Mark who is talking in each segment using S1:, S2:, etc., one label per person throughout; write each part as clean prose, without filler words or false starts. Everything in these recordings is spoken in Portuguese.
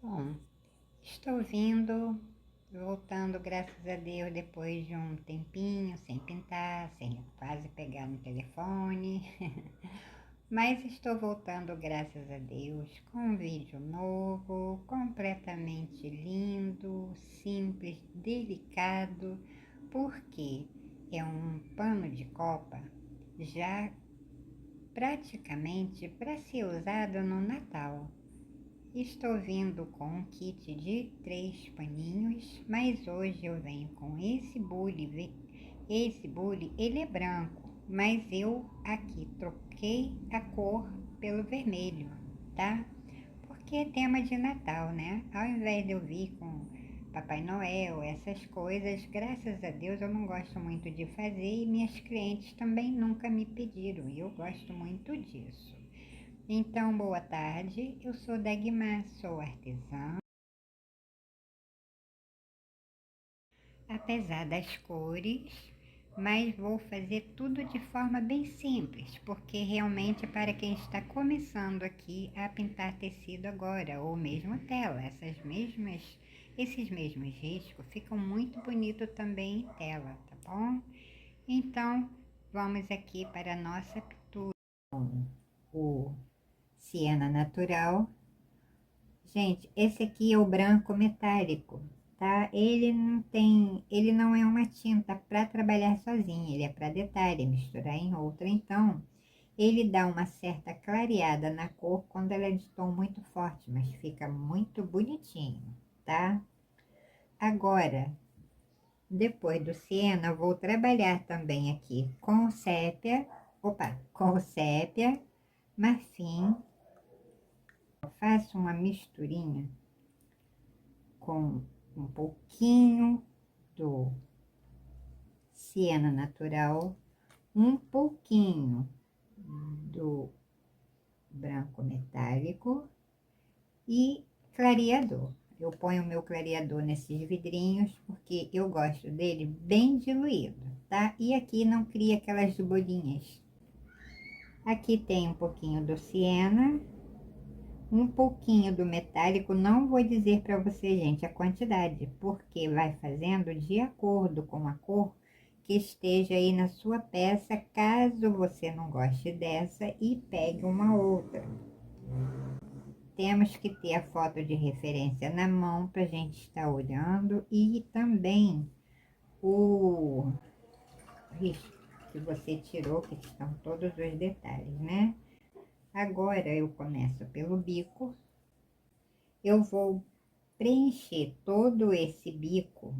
S1: Bom, estou voltando, graças a Deus, depois de um tempinho sem pintar, sem quase pegar no telefone. Mas estou voltando, graças a Deus, com um vídeo novo, completamente lindo, simples, delicado, porque é um pano de copa já praticamente para ser usado no Natal. Estou vindo com um kit de 3 paninhos, mas hoje eu venho com esse bule. Esse bule, ele é branco, mas eu aqui troquei a cor pelo vermelho, tá? Porque é tema de Natal, né? Ao invés de eu vir com Papai Noel, essas coisas, graças a Deus eu não gosto muito de fazer e minhas clientes também nunca me pediram e eu gosto muito disso. Então, boa tarde, eu sou Dagmar, sou artesã. Apesar das cores, mas vou fazer tudo de forma bem simples, porque realmente é para quem está começando aqui a pintar tecido agora, ou mesmo tela, esses mesmos riscos ficam muito bonitos também em tela, tá bom? Então, vamos aqui para a nossa pintura. O siena natural. Gente, esse aqui é o branco metálico, tá? Ele não é uma tinta para trabalhar sozinho, ele é para detalhe, misturar em outra. Então, ele dá uma certa clareada na cor quando ela é de tom muito forte, mas fica muito bonitinho, tá? Agora, depois do siena, eu vou trabalhar também aqui com o sépia, com o sépia, marfim. Eu faço uma misturinha com um pouquinho do siena natural, um pouquinho do branco metálico e clareador. Eu ponho o meu clareador nesses vidrinhos porque eu gosto dele bem diluído, tá? E aqui não cria aquelas bolinhas. Aqui tem um pouquinho do siena, um pouquinho do metálico. Não vou dizer para você, gente, a quantidade, porque vai fazendo de acordo com a cor que esteja aí na sua peça, caso você não goste dessa e pegue uma outra. Temos que ter a foto de referência na mão para a gente estar olhando e também o risco que você tirou, que estão todos os detalhes, né? Agora eu começo pelo bico. Eu vou preencher todo esse bico,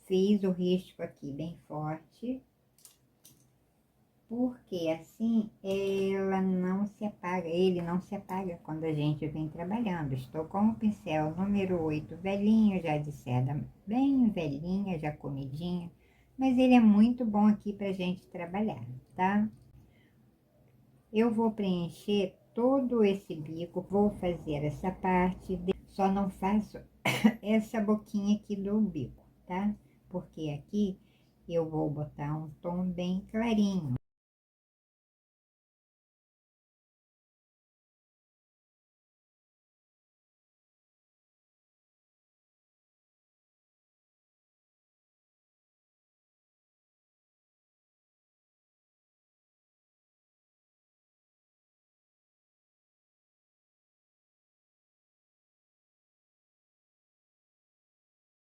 S1: fiz o risco aqui bem forte, porque assim ela não se apaga, ele não se apaga quando a gente vem trabalhando. Estou com o pincel número 8 velhinho, já de seda bem velhinha, já comidinha, mas ele é muito bom aqui pra gente trabalhar, tá? Eu vou preencher todo esse bico, vou fazer essa parte, só não faço essa boquinha aqui do bico, tá? Porque aqui eu vou botar um tom bem clarinho.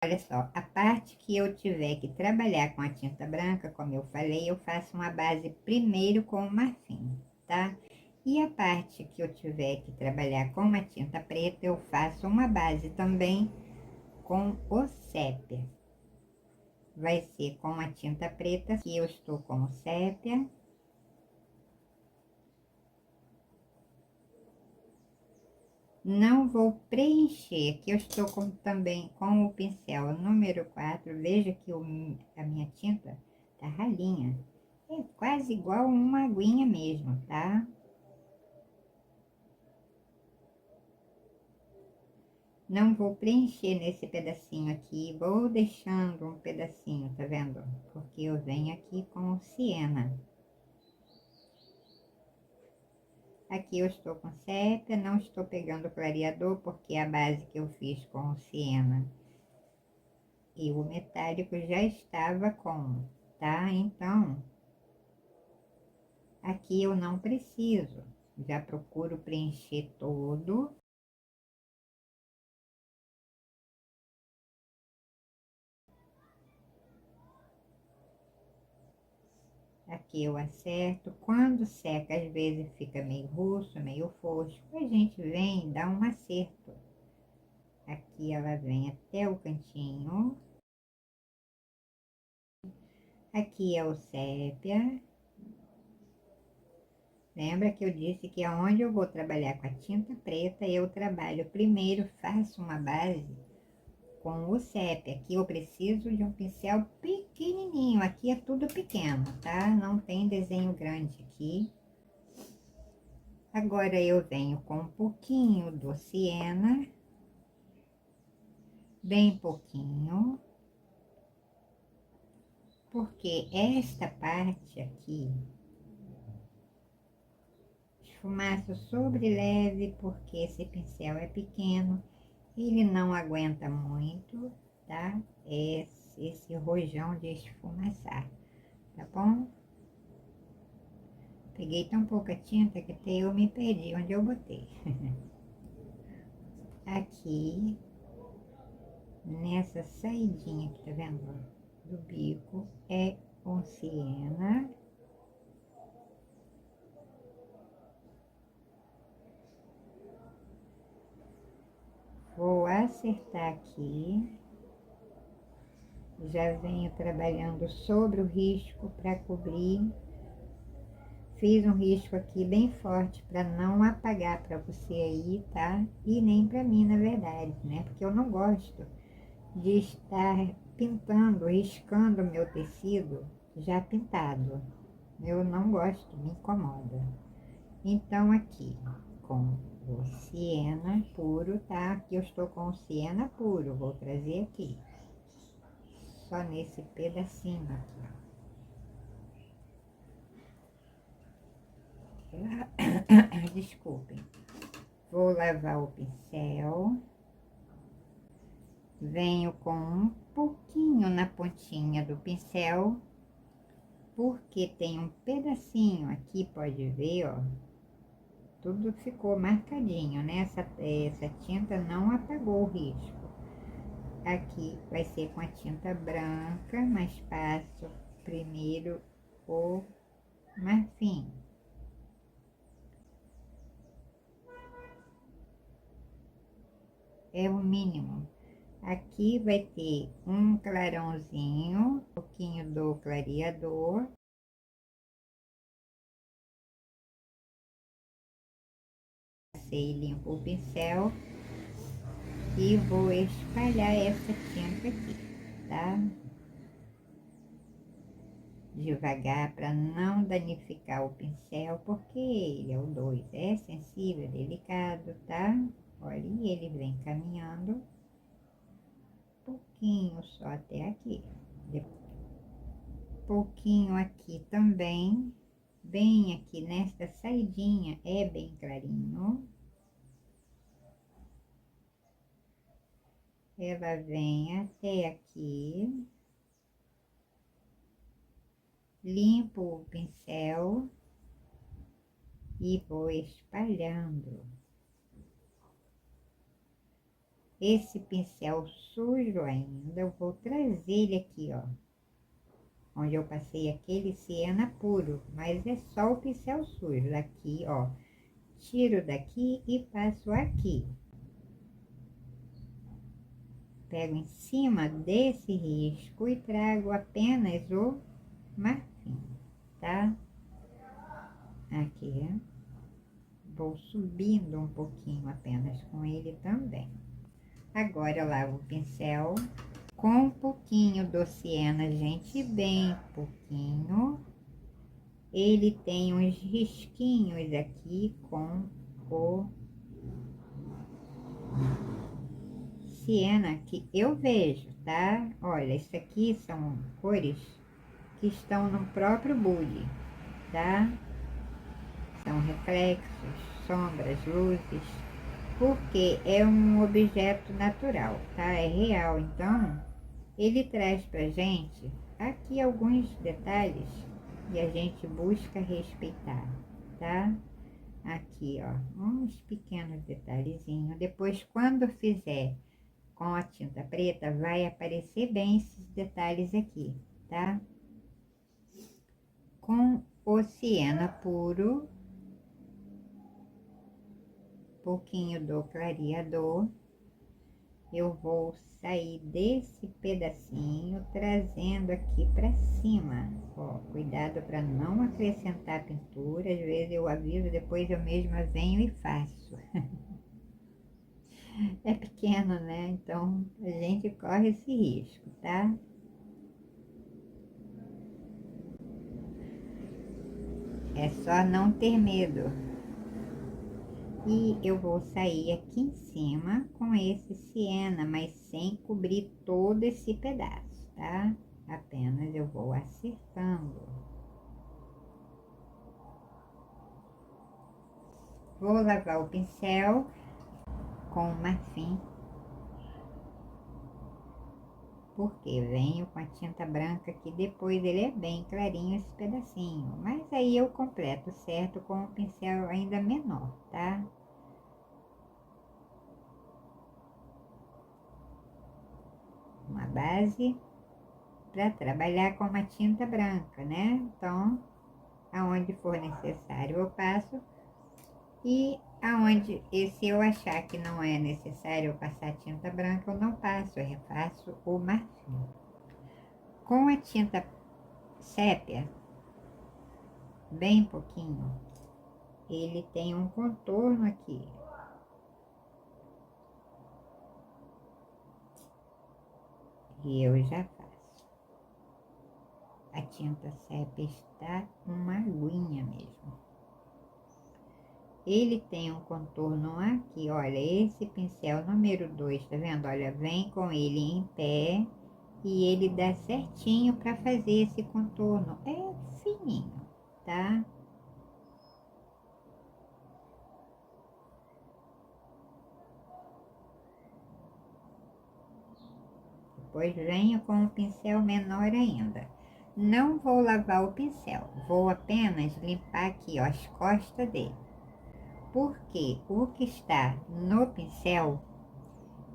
S1: Olha só, a parte que eu tiver que trabalhar com a tinta branca, como eu falei, eu faço uma base primeiro com o marfim, tá? E a parte que eu tiver que trabalhar com uma tinta preta, eu faço uma base também com o sépia. Vai ser com a tinta preta, que eu estou com o sépia. Não vou preencher, que eu estou também com o pincel número 4. Veja que a minha tinta tá ralinha. É quase igual uma aguinha mesmo, tá? Não vou preencher nesse pedacinho aqui, vou deixando um pedacinho, tá vendo? Porque eu venho aqui com o siena. Aqui eu estou com sépia, não estou pegando clareador, porque a base que eu fiz com o siena e o metálico já estava com, tá? Então, aqui eu não preciso, já procuro preencher todo. Aqui eu acerto, quando seca às vezes fica meio russo, meio fosco, a gente vem e dá um acerto. Aqui ela vem até o cantinho. Aqui é o sépia. Lembra que eu disse que aonde eu vou trabalhar com a tinta preta, eu trabalho primeiro, faço uma base com o sépia. Aqui eu preciso de um pincel pequenininho, aqui é tudo pequeno, tá? Não tem desenho grande aqui. Agora eu venho com um pouquinho do siena, bem pouquinho, porque esta parte aqui, esfumaço sobre leve, porque esse pincel é pequeno, ele não aguenta muito, tá? Esse rojão de esfumaçar, tá bom? Peguei tão pouca tinta que até eu me perdi onde eu botei. Aqui, nessa saidinha aqui, tá vendo? Do bico, é com siena. Vou acertar aqui. Já venho trabalhando sobre o risco para cobrir. Fiz um risco aqui bem forte para não apagar para você aí, tá? E nem para mim, na verdade, né? Porque eu não gosto de estar pintando, riscando o meu tecido já pintado. Eu não gosto, me incomoda. Então, aqui, com o siena puro, tá? Aqui eu estou com o siena puro, vou trazer aqui. Só nesse pedacinho aqui, ó. Desculpem. Vou lavar o pincel. Venho com um pouquinho na pontinha do pincel, porque tem um pedacinho aqui, pode ver, ó. Tudo ficou marcadinho, né? Essa tinta não apagou o risco. Aqui vai ser com a tinta branca, mas passo primeiro o marfim. É o mínimo. Aqui vai ter um clarãozinho, um pouquinho do clareador. Passei limpo o pincel e vou espalhar essa tinta aqui, tá? Devagar para não danificar o pincel, porque ele é o 2, é sensível, delicado, tá? Olha, ele vem caminhando pouquinho só até aqui. Pouquinho aqui também, bem aqui nesta saidinha, é bem clarinho. Ela vem até aqui. Limpo o pincel e vou espalhando. Esse pincel sujo ainda, eu vou trazer ele aqui, ó. Onde eu passei aquele siena puro, mas é só o pincel sujo. Daqui, ó. Tiro daqui e passo aqui. Pego em cima desse risco e trago apenas o marfim, tá? Aqui. Vou subindo um pouquinho apenas com ele também. Agora eu lavo o pincel com um pouquinho do siena, gente, bem pouquinho. Ele tem uns risquinhos aqui com o siena que eu vejo, tá? Olha, isso aqui são cores que estão no próprio bule, tá? São reflexos. sombras, luzes, porque é um objeto natural, tá? É real, então ele traz pra gente aqui alguns detalhes e a gente busca respeitar, tá? Aqui, ó, uns pequenos detalhezinhos. Depois, quando fizer com a tinta preta, vai aparecer bem esses detalhes aqui, tá? Com o siena puro, pouquinho do clareador, eu vou sair desse pedacinho, trazendo aqui pra cima. Ó, cuidado para não acrescentar pintura, às vezes eu aviso, depois eu mesma venho e faço. É pequeno, né? Então a gente corre esse risco, tá? É só não ter medo. E eu vou sair aqui em cima com esse siena, mas sem cobrir todo esse pedaço, tá? Apenas eu vou acertando. Vou lavar o pincel com marfim, porque venho com a tinta branca que depois ele é bem clarinho esse pedacinho. Mas aí eu completo certo com o pincel ainda menor, tá? Uma base para trabalhar com uma tinta branca, né? Então, aonde for necessário eu passo, e aonde, e se eu achar que não é necessário eu passar tinta branca, eu não passo, eu refaço o marfim. Com a tinta sépia, bem pouquinho, ele tem um contorno aqui. E eu já faço. A tinta sépia está uma aguinha mesmo. Ele tem um contorno aqui, olha, esse pincel número 2, tá vendo? Olha, vem com ele em pé e ele dá certinho para fazer esse contorno. É fininho, tá? Depois venho com o pincel menor ainda. Não vou lavar o pincel, vou apenas limpar aqui, ó, as costas dele. Porque o que está no pincel,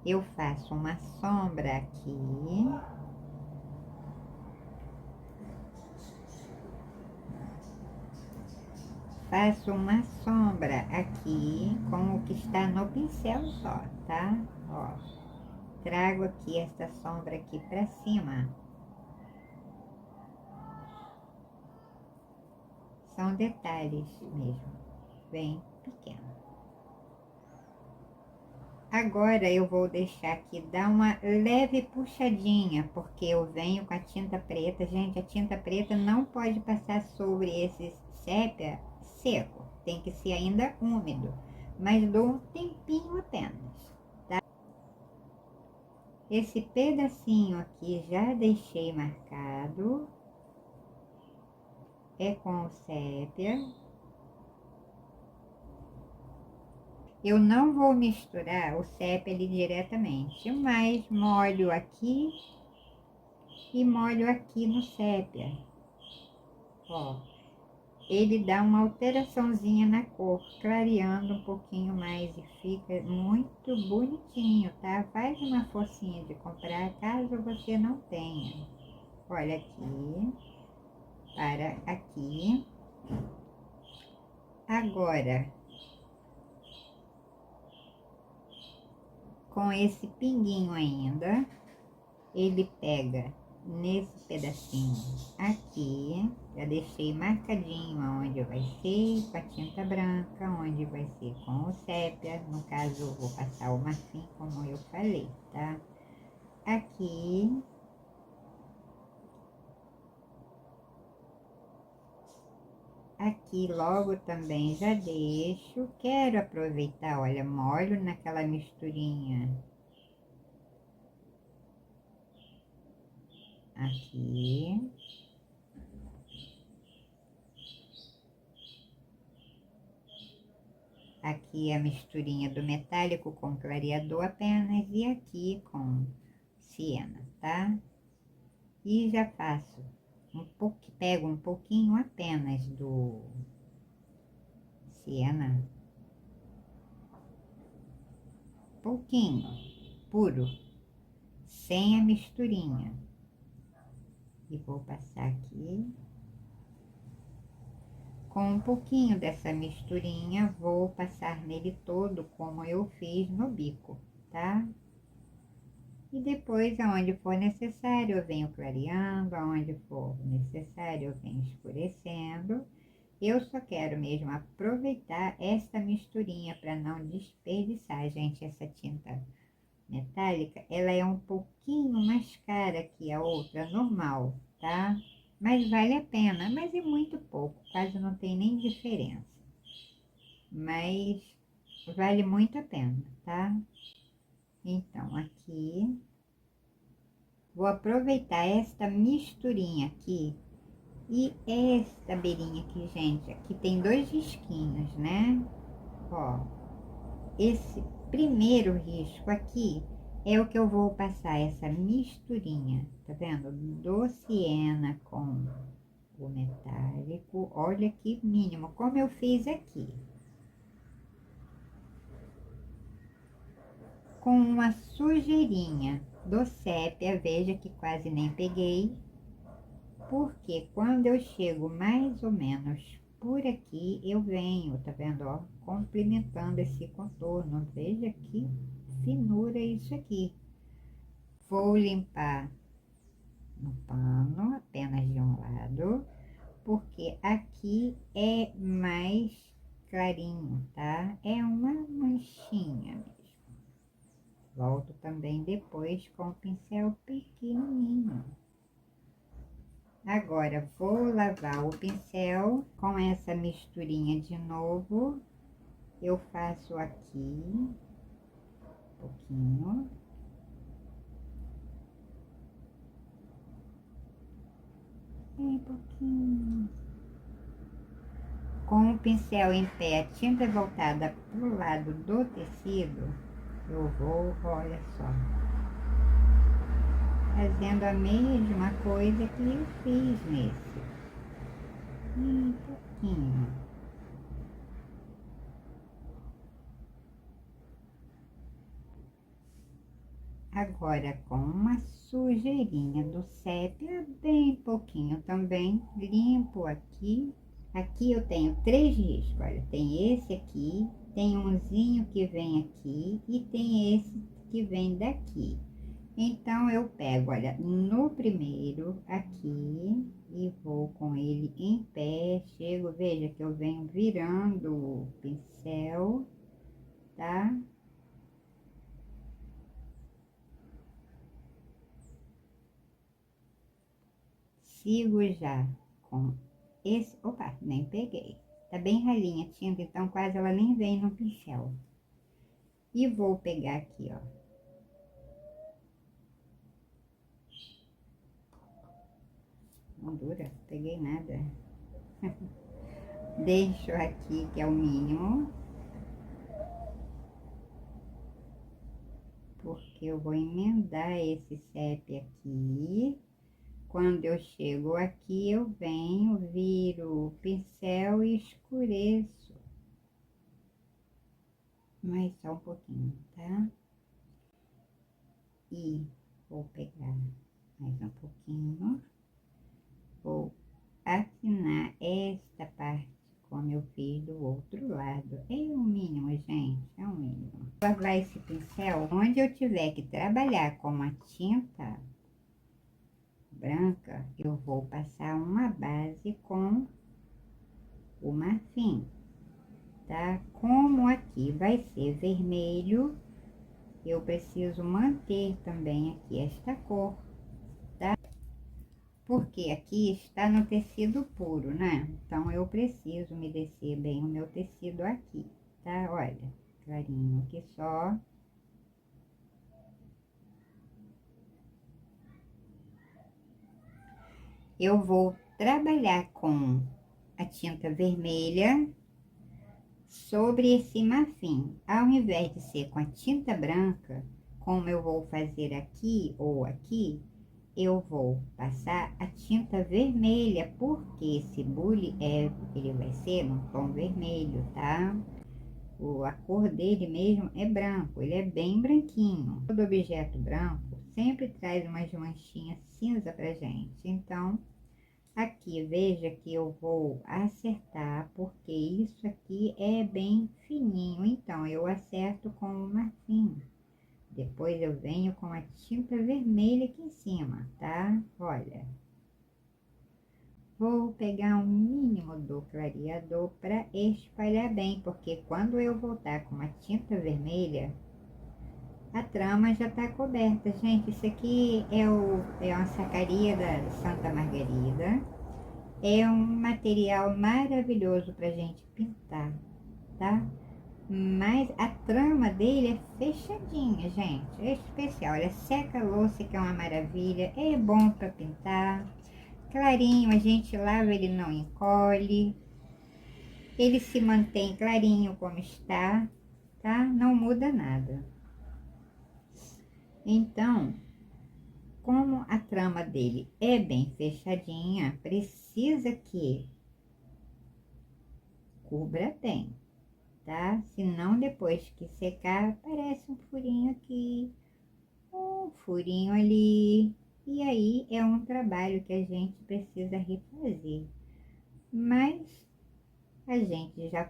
S1: eu faço uma sombra aqui. Faço uma sombra aqui com o que está no pincel só, tá? Ó, trago aqui essa sombra aqui pra cima. São detalhes mesmo, bem pequenos. Agora eu vou deixar aqui dar uma leve puxadinha, porque eu venho com a tinta preta. Gente, a tinta preta não pode passar sobre esse sépia seco, tem que ser ainda úmido, mas dou um tempinho apenas, tá? Esse pedacinho aqui já deixei marcado, é com o sépia. Eu não vou misturar o sépia ali diretamente, mas molho aqui e molho aqui no sépia. Ó, ele dá uma alteraçãozinha na cor, clareando um pouquinho mais e fica muito bonitinho, tá? Faz uma forcinha de comprar caso você não tenha. Olha aqui, para aqui. Agora, com esse pinguinho ainda, ele pega nesse pedacinho aqui, já deixei marcadinho aonde vai ser com a tinta branca, onde vai ser com o sépia, no caso eu vou passar o marfim como eu falei, tá? Aqui, aqui logo também já deixo, quero aproveitar, olha, molho naquela misturinha aqui. Aqui a misturinha do metálico com clareador apenas e aqui com siena, tá? E já faço pego um pouquinho apenas do siena, pouquinho, puro, sem a misturinha. E vou passar aqui. Com um pouquinho dessa misturinha, vou passar nele todo, como eu fiz no bico, tá? E depois, aonde for necessário, eu venho clareando, aonde for necessário, eu venho escurecendo. Eu só quero mesmo aproveitar essa misturinha para não desperdiçar, gente. Essa tinta metálica, ela é um pouquinho mais cara que a outra normal, tá? Mas vale a pena, mas é muito pouco, quase não tem nem diferença. Mas vale muito a pena, tá? Então, aqui, vou aproveitar esta misturinha aqui e esta beirinha aqui, gente. Aqui tem 2 risquinhos, né? Ó, esse primeiro risco aqui é o que eu vou passar essa misturinha, tá vendo? Do siena com o metálico. Olha que mínimo, como eu fiz aqui. Com uma sujeirinha do sépia, veja que quase nem peguei, porque quando eu chego mais ou menos por aqui, eu venho, tá vendo, ó, complementando esse contorno. Veja que finura isso aqui. Vou limpar no pano, apenas de um lado, porque aqui é mais clarinho, tá? É uma manchinha mesmo. Volto também depois com o pincel pequenininho. Agora, vou lavar o pincel com essa misturinha de novo. Eu faço aqui um pouquinho. Um pouquinho. Com o pincel em pé, a tinta voltada para o lado do tecido, eu vou, olha só, fazendo a mesma coisa que eu fiz nesse. Um pouquinho. Agora, com uma sujeirinha do sépia, bem pouquinho também, limpo aqui. Aqui eu tenho 3 riscos, olha, tem esse aqui, tem umzinho que vem aqui e tem esse que vem daqui. Então, eu pego, olha, no primeiro aqui e vou com ele em pé, chego, veja que eu venho virando o pincel, tá? Sigo já com esse, opa, nem peguei. Tá bem ralinha a tinta, então quase ela nem vem no pincel. E vou pegar aqui, ó. Não dura, peguei nada. Deixo aqui, que é o mínimo. Porque eu vou emendar esse sépia aqui. Quando eu chego aqui, eu venho, viro o pincel e escureço. Mais só um pouquinho, tá? E vou pegar mais um pouquinho. Vou afinar esta parte como eu fiz do outro lado. É o mínimo, gente, é o mínimo. Vou lavar esse pincel onde eu tiver que trabalhar com a tinta branca, eu vou passar uma base com o marfim, tá? Como aqui vai ser vermelho, eu preciso manter também aqui esta cor, tá? Porque aqui está no tecido puro, né? Então, eu preciso umedecer bem o meu tecido aqui, tá? Olha, clarinho aqui só. Eu vou trabalhar com a tinta vermelha, Sobre esse marfim, ao invés de ser com a tinta branca, como eu vou fazer aqui ou aqui, eu vou passar a tinta vermelha, porque esse bule ele vai ser num tom vermelho, tá? A cor dele mesmo é branco, ele é bem branquinho. Todo objeto branco sempre traz umas manchinhas cinza pra gente, então aqui veja que eu vou acertar, porque isso aqui é bem fininho, então eu acerto com o marfim. Depois eu venho com a tinta vermelha aqui em cima, tá? Olha. Vou pegar um mínimo do clareador para espalhar bem, porque quando eu voltar com a tinta vermelha, a trama já tá coberta. Gente, isso aqui é uma sacaria da Santa Margarida. É um material maravilhoso pra gente pintar, tá? Mas a trama dele é fechadinha, gente. É especial. Olha, seca a louça, que é uma maravilha. É bom para pintar. Clarinho, a gente lava, ele não encolhe. Ele se mantém clarinho como está, tá? Não muda nada. Então, como a trama dele é bem fechadinha, precisa que cubra bem, tá? Senão depois que secar, aparece um furinho aqui, um furinho ali. E aí é um trabalho que a gente precisa refazer. Mas a gente já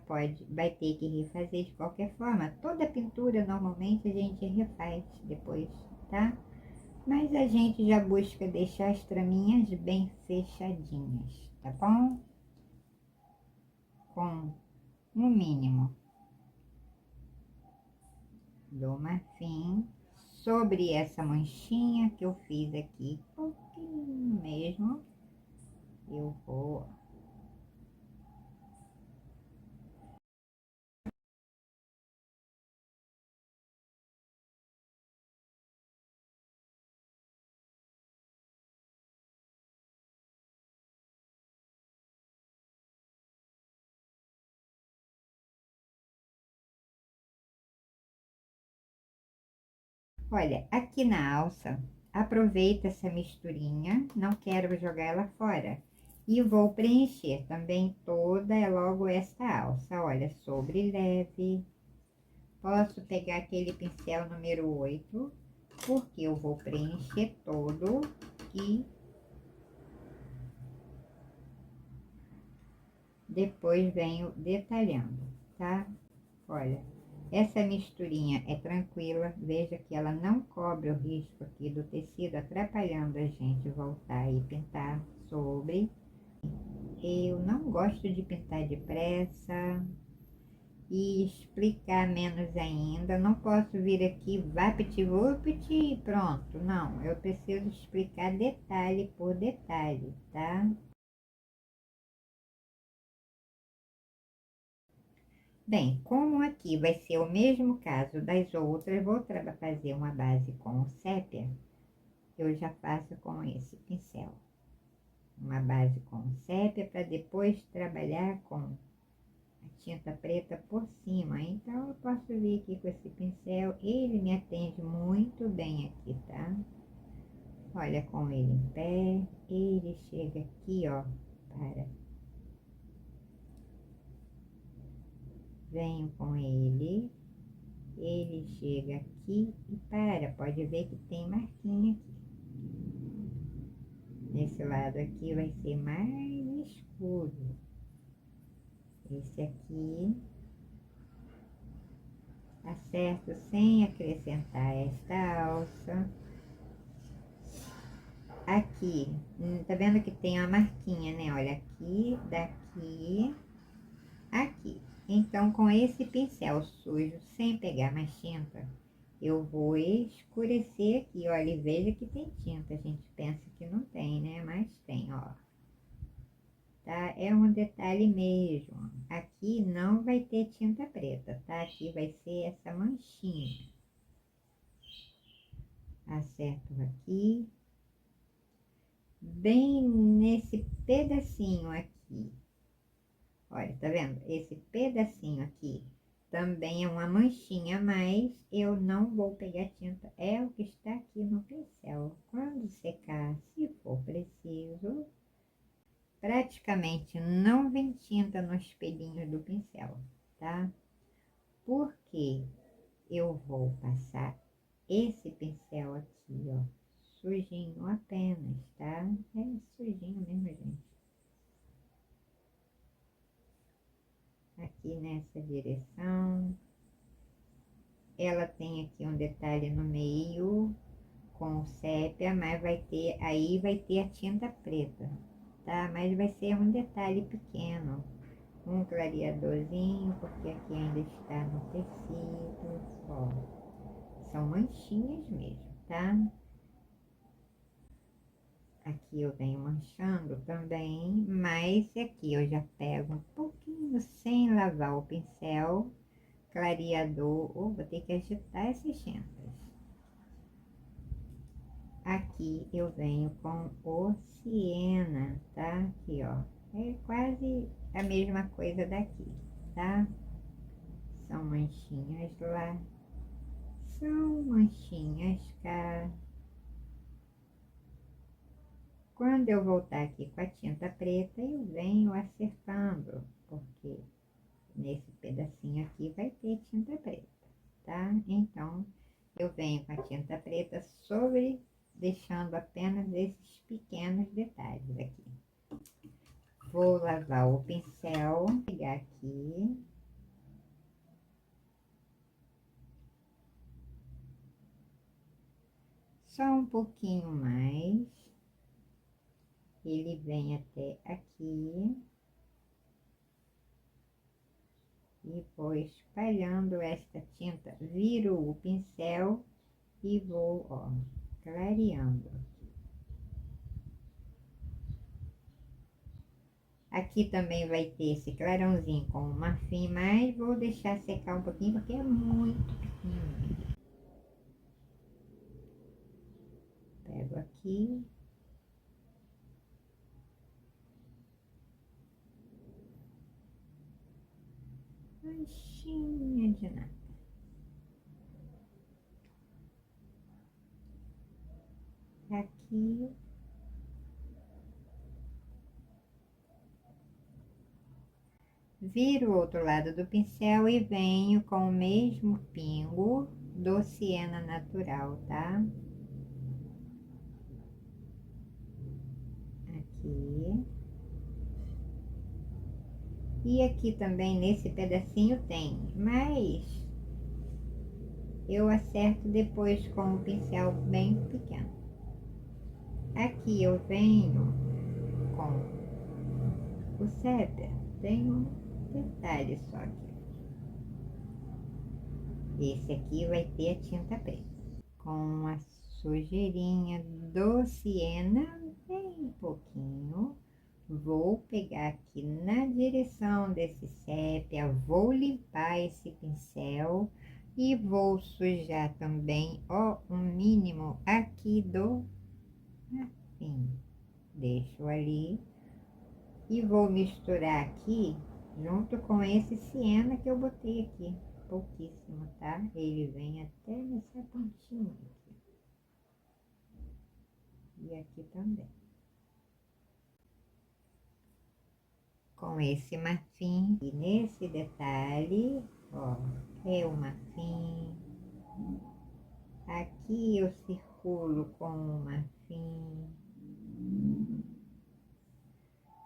S1: vai ter que refazer de qualquer forma. Toda pintura normalmente a gente refaz depois, tá? Mas a gente já busca deixar as traminhas bem fechadinhas, tá bom? Com o mínimo do marfim sobre essa manchinha que eu fiz aqui, pouquinho mesmo, eu vou. Olha, aqui na alça, aproveita essa misturinha, não quero jogar ela fora. E vou preencher também toda logo essa alça, olha, sobre leve. Posso pegar aquele pincel número 8, porque eu vou preencher todo e depois venho detalhando, tá? Olha, essa misturinha é tranquila, veja que ela não cobre o risco aqui do tecido, atrapalhando a gente voltar e pintar sobre. Eu não gosto de pintar depressa e explicar menos ainda. Não posso vir aqui, vapt-vupt e pronto. Não, eu preciso explicar detalhe por detalhe, tá? Bem, como aqui vai ser o mesmo caso das outras, vou fazer uma base com o sépia, eu já faço com esse pincel. Uma base com sépia para depois trabalhar com a tinta preta por cima. Então, eu posso vir aqui com esse pincel, ele me atende muito bem aqui, tá? Olha, com ele em pé, ele chega aqui, ó, para. Venho com ele chega aqui e para. Pode ver que tem marquinha aqui. Nesse lado aqui vai ser mais escuro. Esse aqui, acerto sem acrescentar esta alça. Aqui, tá vendo que tem uma marquinha, né? Olha, aqui, daqui, aqui. Então, com esse pincel sujo, sem pegar mais tinta, eu vou escurecer aqui, olha, e veja que tem tinta. A gente pensa que não tem, né? Mas tem, ó. Tá? É um detalhe mesmo. Aqui não vai ter tinta preta, tá? Aqui vai ser essa manchinha. Acerto aqui. Bem nesse pedacinho aqui. Olha, tá vendo? Esse pedacinho aqui também é uma manchinha, mas eu não vou pegar tinta, é o que está aqui no pincel. Quando secar, se for preciso, praticamente não vem tinta nos espelhinhos do pincel, tá? Porque eu vou passar esse pincel aqui, ó, sujinho apenas, tá? É sujinho mesmo, gente. Aqui nessa direção. Ela tem aqui um detalhe no meio com sépia, mas vai ter, aí vai ter a tinta preta, tá? Mas vai ser um detalhe pequeno, um clareadorzinho, porque aqui ainda está no tecido, ó. São manchinhas mesmo, tá? Aqui eu venho manchando também, mas aqui eu já pego um pouquinho sem lavar o pincel, clareador, vou ter que agitar essas tintas. Aqui eu venho com o siena, tá? Aqui, ó, é quase a mesma coisa daqui, tá? São manchinhas lá, são manchinhas cá. Quando eu voltar aqui com a tinta preta, eu venho acertando, porque nesse pedacinho aqui vai ter tinta preta, tá? Então, eu venho com a tinta preta sobre, deixando apenas esses pequenos detalhes aqui. Vou lavar o pincel, pegar aqui. Só um pouquinho mais. Ele vem até aqui. E vou espalhando esta tinta, viro o pincel e vou, ó, clareando. Aqui também vai ter esse clarãozinho com o marfim, mas vou deixar secar um pouquinho porque é muito pequenininho. Pego aqui. Manchinha de nada. Aqui. Viro o outro lado do pincel e venho com o mesmo pingo do siena natural, tá? Aqui. E aqui também nesse pedacinho tem, mas eu acerto depois com o pincel bem pequeno. Aqui eu venho com o sépia, tem um detalhe só aqui. Esse aqui vai ter a tinta preta, com a sujeirinha do siena, bem pouquinho. Vou pegar aqui na direção desse sépia, vou limpar esse pincel e vou sujar também, ó, um mínimo aqui do marfim. Deixo ali e vou misturar aqui junto com esse siena que eu botei aqui, pouquíssimo, tá? Ele vem até nessa pontinha aqui. E aqui também. Com esse marfim, e nesse detalhe, ó, é o marfim. Aqui eu circulo com o marfim.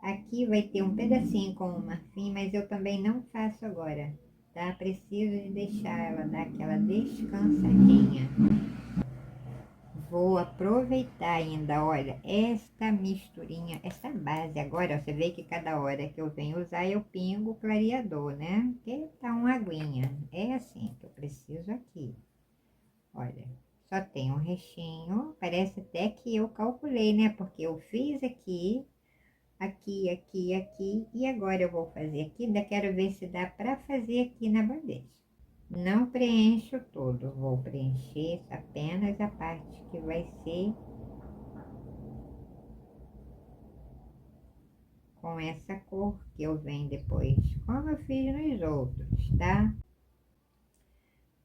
S1: Aqui vai ter um pedacinho com o marfim, mas eu também não faço agora, tá? Preciso de deixar ela dar aquela descansadinha. Vou aproveitar ainda, olha, esta misturinha, essa base agora, ó, você vê que cada hora que eu venho usar, eu pingo o clareador, né? Que tá uma aguinha. É assim que eu preciso aqui. Olha, só tem um restinho, parece até que eu calculei, né? Porque eu fiz aqui, aqui, e agora eu vou fazer aqui, ainda quero ver se dá pra fazer aqui na bandeja. Não preencho todo, vou preencher apenas a parte que vai ser com essa cor que eu venho depois, como eu fiz nos outros, tá?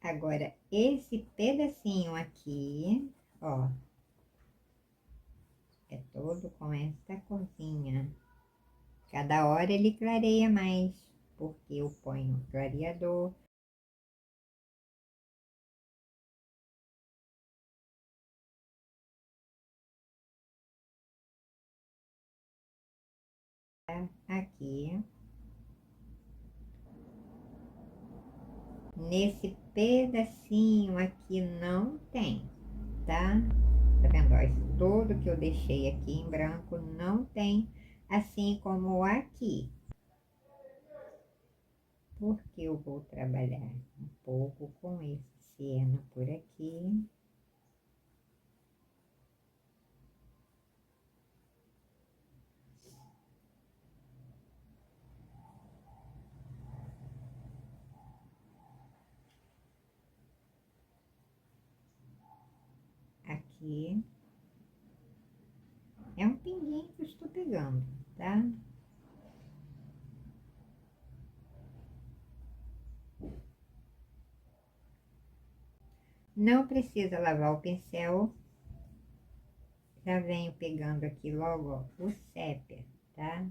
S1: Agora, esse pedacinho aqui, ó, é todo com essa corzinha. Cada hora ele clareia mais, porque eu ponho clareador. Aqui, nesse pedacinho aqui não tem, tá? Tá vendo? Ó, esse todo que eu deixei aqui em branco não tem, assim como aqui. Porque eu vou trabalhar um pouco com esse siena por aqui. Aqui. É um pinguinho que eu estou pegando, tá? Não precisa lavar o pincel. Já venho pegando aqui logo, ó, o sépia, tá?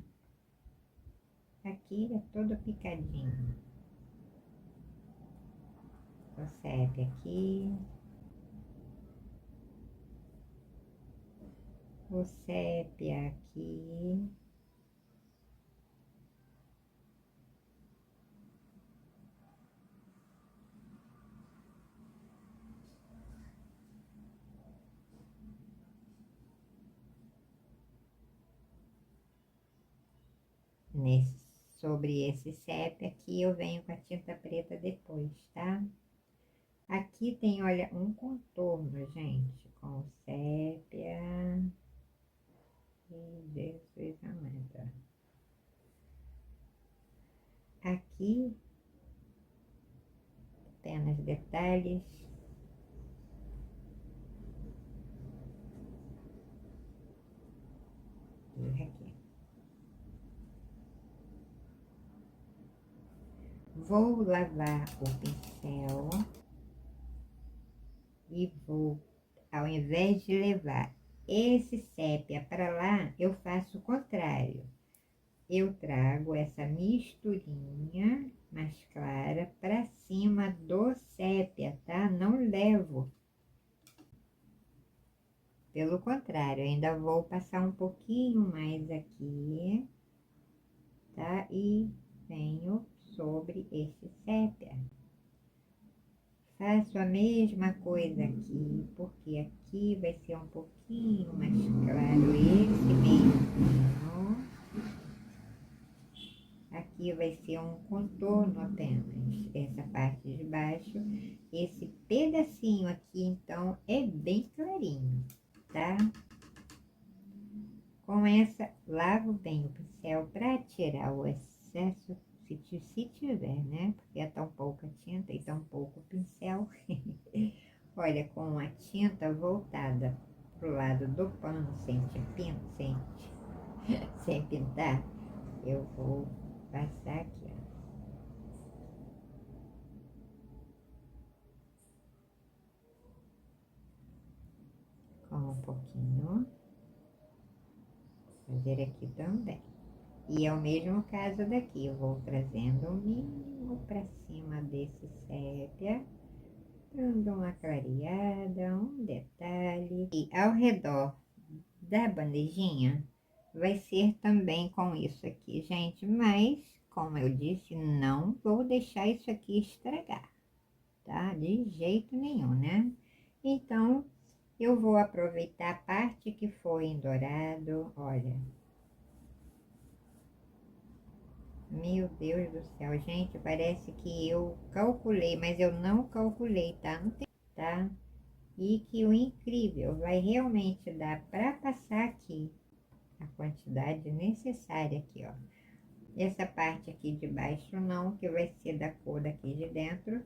S1: Aqui é todo picadinho. O sépia aqui. O sépia aqui. Nesse, sobre esse sépia aqui, eu venho com a tinta preta depois, tá? Aqui tem, olha, um contorno, gente, com sépia. Jesus amado. Aqui, apenas detalhes. E aqui. Vou lavar o pincel e vou, ao invés de levar esse sépia para lá, eu faço o contrário. Eu trago essa misturinha mais clara para cima do sépia, tá? Não levo. Pelo contrário, ainda vou passar um pouquinho mais aqui, tá? E venho sobre esse sépia. Faço a mesma coisa aqui, porque aqui vai ser um pouquinho mais claro esse meio. Aqui vai ser um contorno apenas, essa parte de baixo. Esse pedacinho aqui, então, é bem clarinho, tá? Com essa, lavo bem o pincel para tirar o excesso, se tiver, né? Porque é tão pouca tinta e tão pouco pincel. Olha, com a tinta voltada pro lado do pano, sem pintar, eu vou passar aqui, ó. Com um pouquinho. Fazer aqui também. E é o mesmo caso daqui, eu vou trazendo o mínimo para cima desse sépia, dando uma clareada, um detalhe. E ao redor da bandejinha vai ser também com isso aqui, gente, mas, como eu disse, não vou deixar isso aqui estragar, tá? De jeito nenhum, né? Então, eu vou aproveitar a parte que foi em dourado, olha. Meu Deus do céu, gente, parece que eu calculei, mas eu não calculei, tá? Não tem, tá? E que o incrível vai realmente dar para passar aqui a quantidade necessária aqui, ó. Essa parte aqui de baixo não, que vai ser da cor daqui de dentro.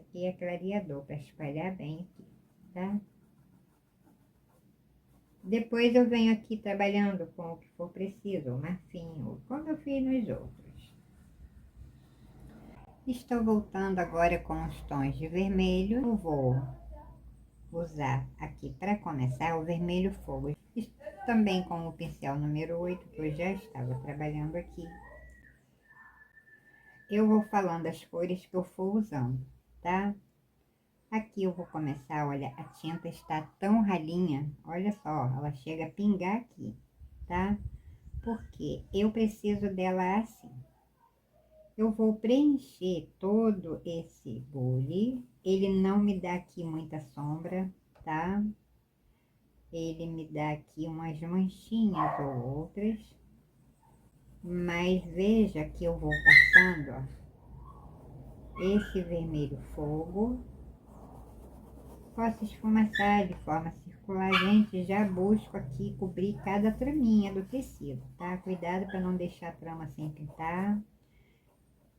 S1: aqui é clareador, para espalhar bem aqui, tá? Depois eu venho aqui trabalhando com o que for preciso, o marfim, como eu fiz nos outros. Estou voltando agora com os tons de vermelho. Eu vou usar aqui para começar o vermelho fogo. Também com o pincel número 8, que eu já estava trabalhando aqui. Eu vou falando as cores que eu for usando, tá? Aqui eu vou começar, olha, a tinta está tão ralinha, olha só, ela chega a pingar aqui, tá? Porque eu preciso dela assim. Eu vou preencher todo esse bule, ele não me dá aqui muita sombra, tá? Ele me dá aqui umas manchinhas ou outras, mas veja que eu vou passando, ó, esse vermelho fogo. Posso esfumaçar de forma circular, gente, já busco aqui cobrir cada traminha do tecido, tá? Cuidado para não deixar a trama sem pintar.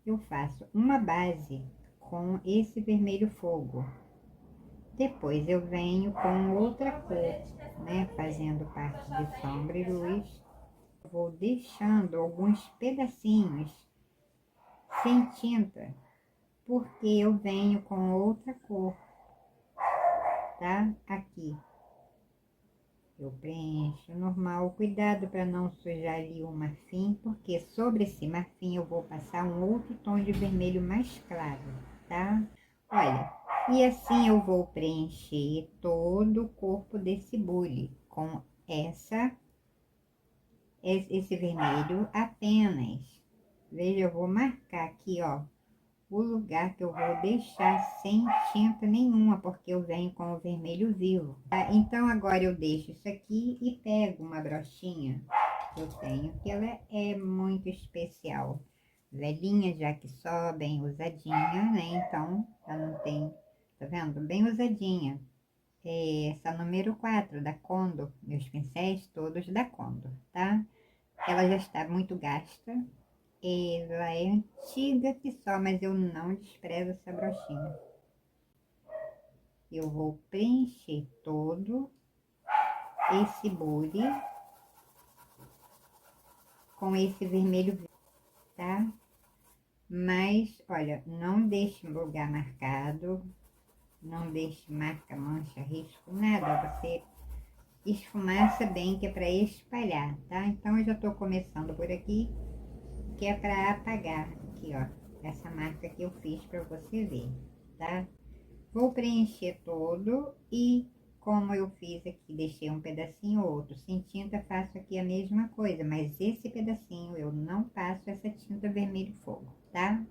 S1: Eu faço uma base com esse vermelho fogo. Depois eu venho com outra cor, né? Fazendo parte de sombra e luz. Vou deixando alguns pedacinhos sem tinta, porque eu venho com outra cor, tá? Aqui. Eu preencho normal, cuidado para não sujar ali o marfim, porque sobre esse marfim eu vou passar um outro tom de vermelho mais claro, tá? Olha, e assim eu vou preencher todo o corpo desse bule com esse vermelho apenas. Veja, eu vou marcar aqui, ó, o lugar que eu vou deixar sem tinta nenhuma, porque eu venho com o vermelho vivo, tá? Então agora eu deixo isso aqui e pego uma brochinha que eu tenho, que ela é muito especial, velhinha, já que só bem usadinha, né? Então ela não tem, tá vendo? Bem usadinha. Essa número 4 da Condo, meus pincéis todos da Condo, tá? Ela já está muito gasta. Ela é antiga que só, mas eu não desprezo essa brochinha. Eu vou preencher todo esse bule com esse vermelho, tá? Mas, olha, não deixe lugar marcado, não deixe marca, mancha, risco, nada. Você esfumaça bem, que é para espalhar, tá? Então, eu já tô começando por aqui, que é para apagar aqui, ó, essa marca que eu fiz para você ver, tá? Vou preencher todo e como eu fiz aqui, deixei um pedacinho ou outro sem tinta, faço aqui a mesma coisa, mas esse pedacinho eu não passo essa tinta vermelho fogo, tá?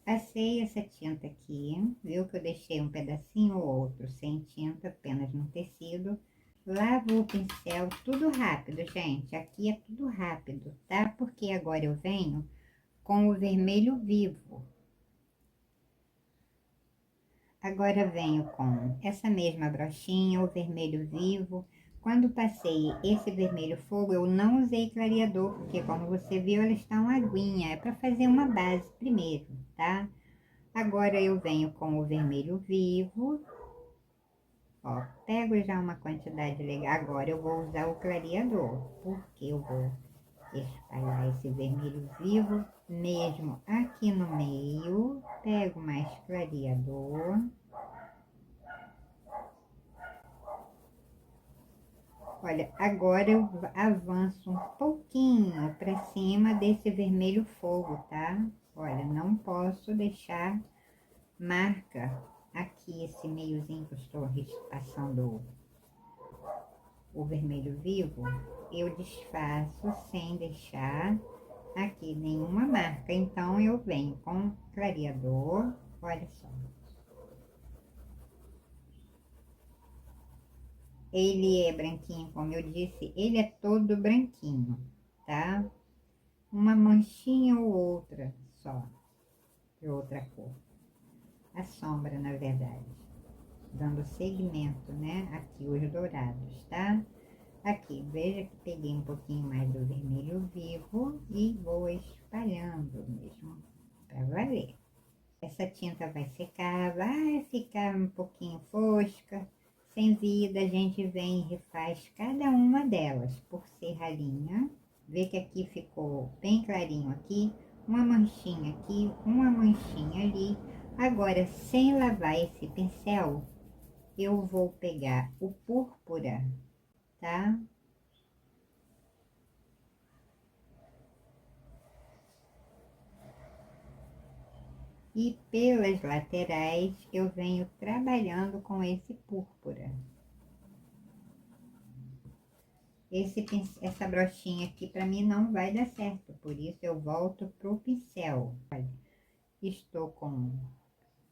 S1: Passei essa tinta aqui, viu que eu deixei um pedacinho ou outro sem tinta, apenas no tecido. Lavo o pincel, tudo rápido, gente, aqui é tudo rápido, tá? Porque agora eu venho com o vermelho vivo. Agora venho com essa mesma brochinha, o vermelho vivo. Quando passei esse vermelho fogo, eu não usei clareador, porque como você viu, ela está uma aguinha. É para fazer uma base primeiro, tá? Agora eu venho com o vermelho vivo. Ó, pego já uma quantidade legal. Agora eu vou usar o clareador, porque eu vou espalhar esse vermelho vivo mesmo aqui no meio. Pego mais clareador. Olha, agora eu avanço um pouquinho para cima desse vermelho fogo, tá? Olha, não posso deixar marca aqui, esse meiozinho que eu estou passando o vermelho vivo, eu desfaço sem deixar aqui nenhuma marca. Então, eu venho com clareador, olha só. Ele é branquinho, como eu disse, ele é todo branquinho, tá? Uma manchinha ou outra só, de outra cor. A sombra, na verdade, dando segmento, né? Aqui os dourados, tá? Aqui, veja que peguei um pouquinho mais do vermelho vivo e vou espalhando mesmo, pra valer. essa tinta vai secar, vai ficar um pouquinho fosca, sem vida. A gente vem e refaz cada uma delas por ser ralinha. Vê que aqui ficou bem clarinho aqui, uma manchinha aqui, uma manchinha ali. Agora, sem lavar esse pincel, eu vou pegar o púrpura, tá? E pelas laterais eu venho trabalhando com esse púrpura. Essa brochinha aqui para mim não vai dar certo, por isso eu volto pro pincel. Olha, estou com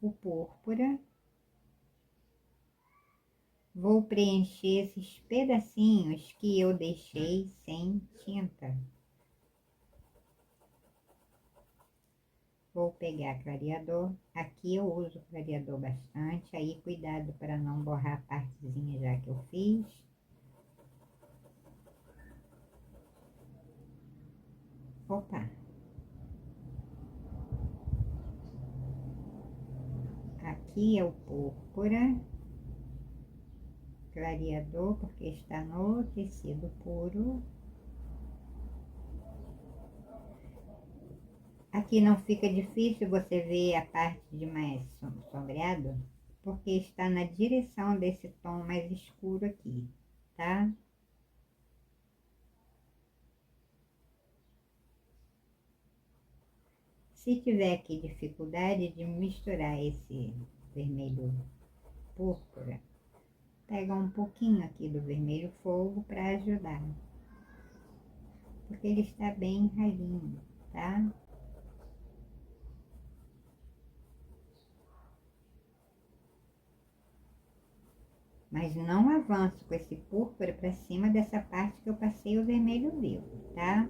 S1: o púrpura. Vou preencher esses pedacinhos que eu deixei sem tinta. Vou pegar clareador. Aqui eu uso clareador bastante, aí cuidado para não borrar a partezinha já que eu fiz. Opa! Aqui é o púrpura, clareador, porque está no tecido puro. Aqui não fica difícil você ver a parte de mais sombreado, porque está na direção desse tom mais escuro aqui, tá? Se tiver aqui dificuldade de misturar esse vermelho púrpura, pega um pouquinho aqui do vermelho fogo para ajudar, porque ele está bem ralinho, tá? Mas não avanço com esse púrpura para cima dessa parte que eu passei o vermelho vivo, tá?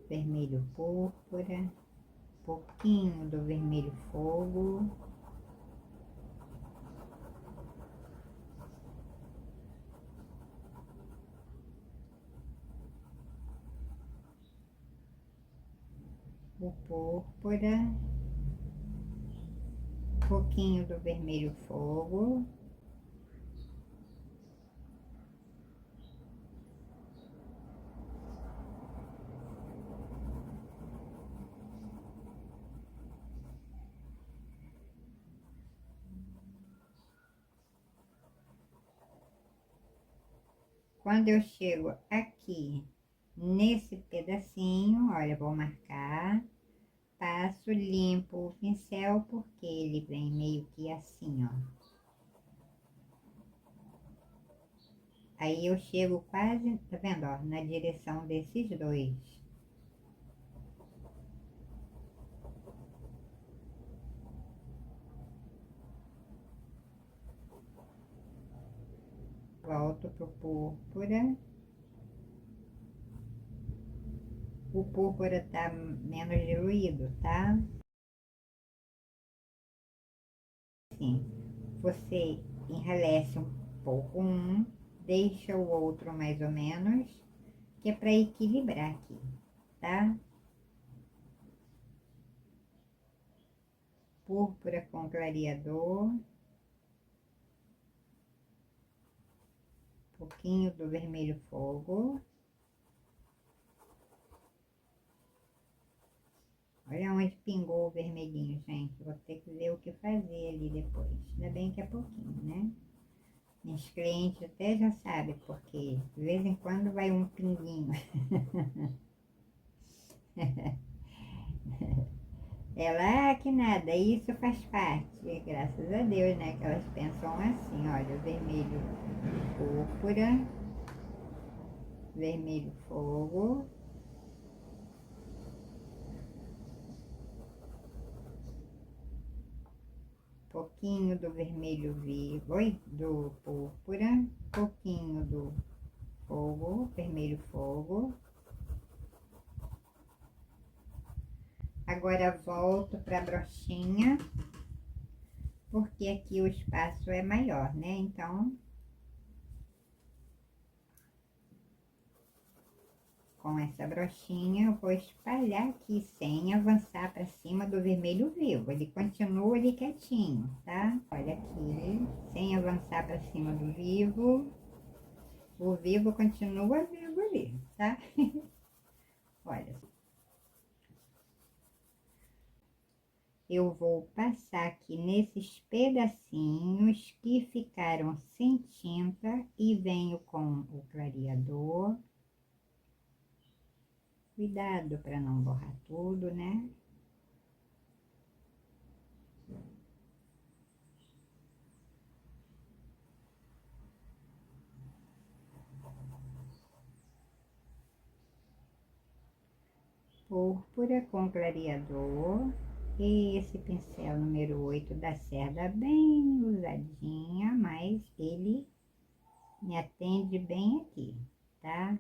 S1: Vermelho púrpura, pouquinho do vermelho fogo. O púrpura, pouquinho do vermelho fogo. Quando eu chego aqui nesse pedacinho, olha, vou marcar, passo, limpo o pincel, porque ele vem meio que assim, ó. Aí eu chego quase, tá vendo, ó, na direção desses dois. Volto pro púrpura. O púrpura tá menos diluído, tá? Assim, você enralece um pouco um, deixa o outro mais ou menos, que é para equilibrar aqui, tá? Púrpura com clareador, pouquinho do vermelho fogo. Olha onde pingou o vermelhinho, gente. Vou ter que ver o que fazer ali depois. Ainda bem que é pouquinho, né? Minhas clientes até já sabem, porque de vez em quando vai um pinguinho. Ela, que nada, isso faz parte, graças a Deus, né? Que elas pensam assim, olha, vermelho púrpura, vermelho fogo, pouquinho do vermelho vivo, oi, do púrpura, pouquinho do fogo, vermelho fogo. Agora volto para a brochinha, porque aqui o espaço é maior, né? Então, com essa brochinha, eu vou espalhar aqui sem avançar para cima do vermelho vivo. Ele continua ali quietinho, tá? Olha aqui, sem avançar para cima do vivo. O vivo continua vivo ali, tá? Olha. Eu vou passar aqui nesses pedacinhos que ficaram sem tinta e venho com o clareador. Cuidado para não borrar tudo, né? Púrpura com clareador. E esse pincel número 8 da Cerda, bem usadinha, mas ele me atende bem aqui, tá?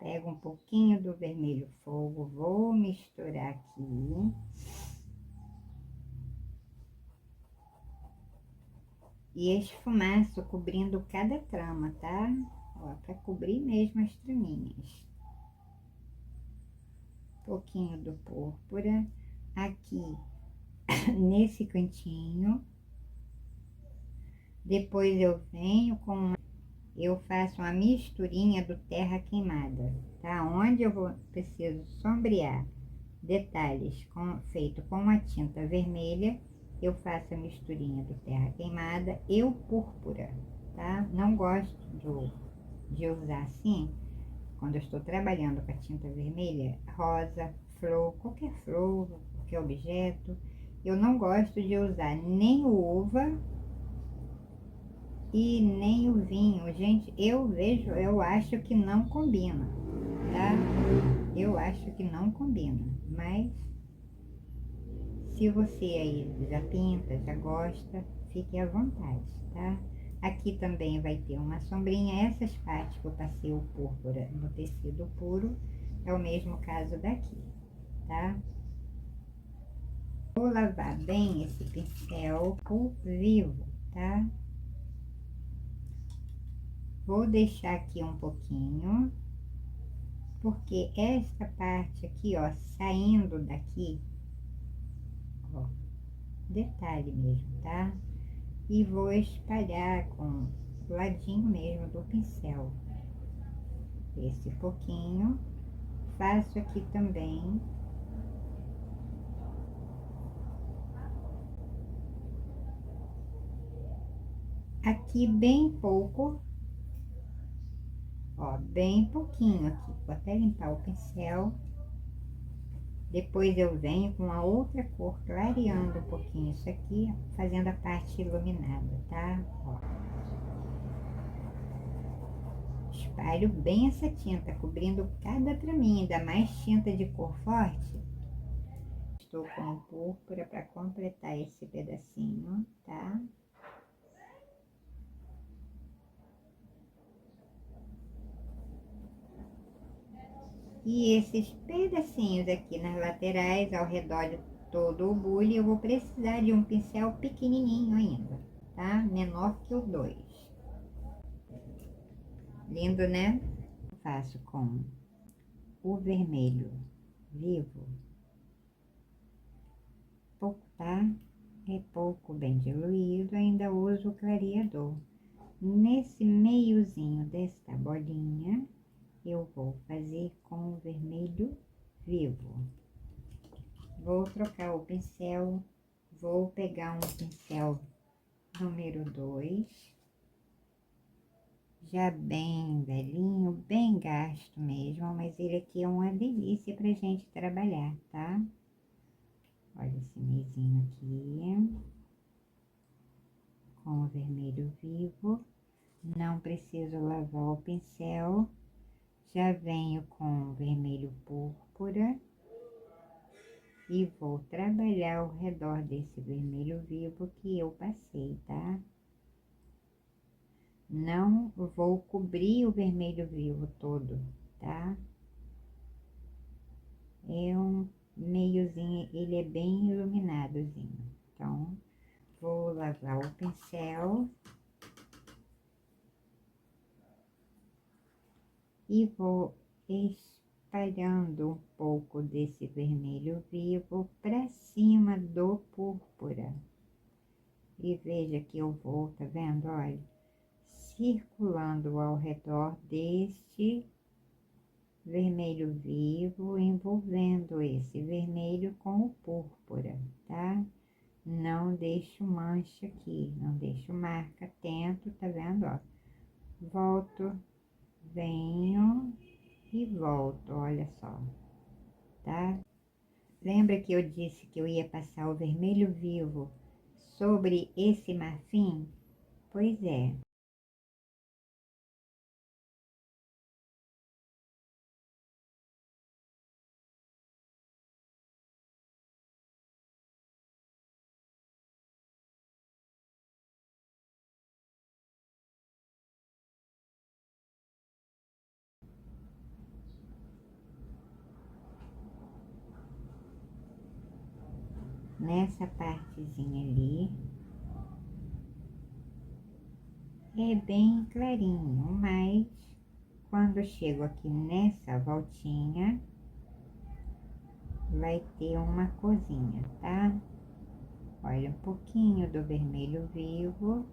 S1: Pego um pouquinho do vermelho fogo, vou misturar aqui. E esfumaço cobrindo cada trama, tá? Ó, pra cobrir mesmo as traminhas. Pouquinho do púrpura aqui nesse cantinho. Depois eu venho com eu faço uma misturinha do terra queimada, tá? Onde preciso sombrear detalhes feito com a tinta vermelha, eu faço a misturinha do terra queimada e o púrpura, tá? Não gosto de usar assim, quando eu estou trabalhando com a tinta vermelha, rosa, flor, qualquer objeto, eu não gosto de usar nem o uva e nem o vinho. Gente, eu acho que não combina, tá? Eu acho que não combina, mas se você aí já pinta, já gosta, fique à vontade, tá? Aqui também vai ter uma sombrinha, essas partes que eu passei o púrpura no tecido puro, é o mesmo caso daqui, tá? Vou lavar bem esse pincel por vivo, tá? Vou deixar aqui um pouquinho, porque esta parte aqui, ó, saindo daqui, ó, detalhe mesmo, tá? E vou espalhar com o ladinho mesmo do pincel. Esse pouquinho. Faço aqui também. Aqui bem pouco. Ó, bem pouquinho aqui. Vou até limpar o pincel. Depois eu venho com a outra cor, clareando um pouquinho isso aqui, fazendo a parte iluminada, tá? Ó. Espalho bem essa tinta, cobrindo cada traminha, ainda mais tinta de cor forte. Estou com o púrpura para completar esse pedacinho, tá? E esses pedacinhos aqui nas laterais, ao redor de todo o bule, eu vou precisar de um pincel pequenininho ainda, tá? Menor que o 2. Lindo, né? Faço com o vermelho vivo. Pouco, tá? É pouco, bem diluído, ainda uso o clareador. Nesse meiozinho desta bolinha, eu vou fazer com o vermelho vivo. Vou trocar o pincel, vou pegar um pincel número 2, já bem velhinho, bem gasto mesmo, mas ele aqui é uma delícia pra gente trabalhar, tá? Olha esse meizinho aqui, com o vermelho vivo, não preciso lavar o pincel, já venho com o vermelho púrpura. E vou trabalhar ao redor desse vermelho vivo que eu passei, tá? Não vou cobrir o vermelho vivo todo, tá? É um meiozinho, ele é bem iluminadozinho. Então, vou lavar o pincel. e vou espalhando um pouco desse vermelho vivo para cima do púrpura. E veja que eu vou, tá vendo? Olha, circulando ao redor deste vermelho vivo, envolvendo esse vermelho com o púrpura, tá? Não deixo mancha aqui, não deixo marca, tento, tá vendo, ó? Volto, venho e volto, olha só, tá? Lembra que eu disse que eu ia passar o vermelho vivo sobre esse marfim? Pois é. Nessa partezinha ali, é bem clarinho, mas quando eu chego aqui nessa voltinha, vai ter uma corzinha, tá? Olha, um pouquinho do vermelho vivo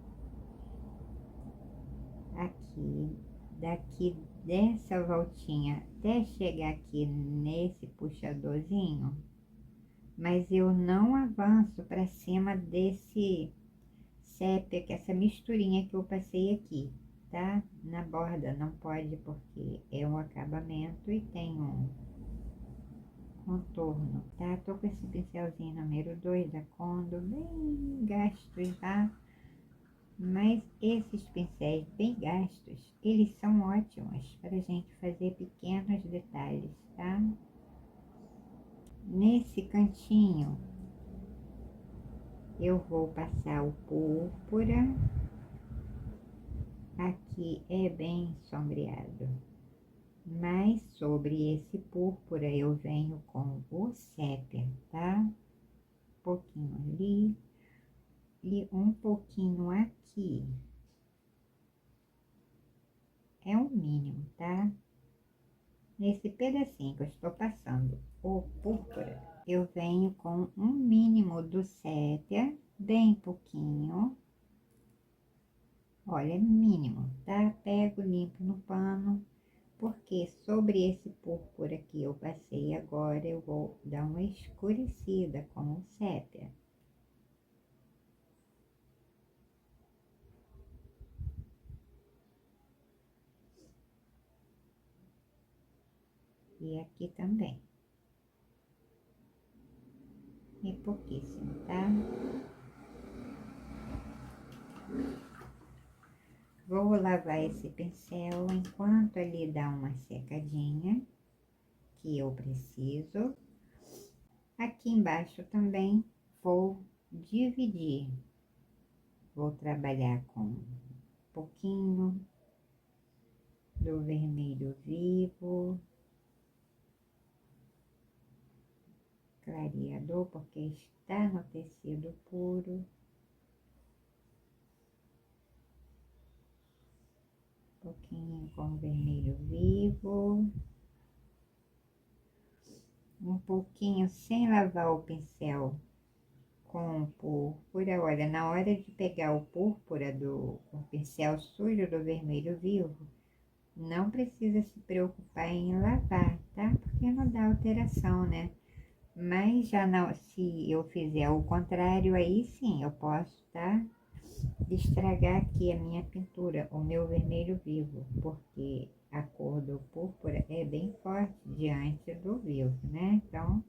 S1: aqui, daqui dessa voltinha até chegar aqui nesse puxadorzinho, mas eu não avanço para cima desse sépia, que é essa misturinha que eu passei aqui, tá? Na borda não pode porque é um acabamento e tem um contorno, tá? Tô com esse pincelzinho número 2 da Condo, bem gastos, tá? Mas esses pincéis bem gastos, eles são ótimos para a gente fazer pequenos detalhes, tá? Nesse cantinho, eu vou passar o púrpura, aqui é bem sombreado, mas sobre esse púrpura eu venho com o sépia, tá? Um pouquinho ali e um pouquinho aqui. É o mínimo, tá? Nesse pedacinho que eu estou passando o púrpura, eu venho com um mínimo do sépia, bem pouquinho. Olha, mínimo, tá? Pego, limpo no pano, porque sobre esse púrpura que eu passei agora, eu vou dar uma escurecida com o sépia. E aqui também. E pouquíssimo, tá? Vou lavar esse pincel enquanto ele dá uma secadinha, que eu preciso. Aqui embaixo também vou dividir. Vou trabalhar com um pouquinho do vermelho vivo, clareador, porque está no tecido puro. Um pouquinho com vermelho vivo. Um pouquinho sem lavar o pincel com púrpura. Olha, na hora de pegar o púrpura com o pincel sujo do vermelho vivo, não precisa se preocupar em lavar, tá? Porque não dá alteração, né? Mas já não, se eu fizer o contrário, aí sim eu posso, tá? Estragar aqui a minha pintura, o meu vermelho vivo, porque a cor do púrpura é bem forte diante do vivo, né? Então,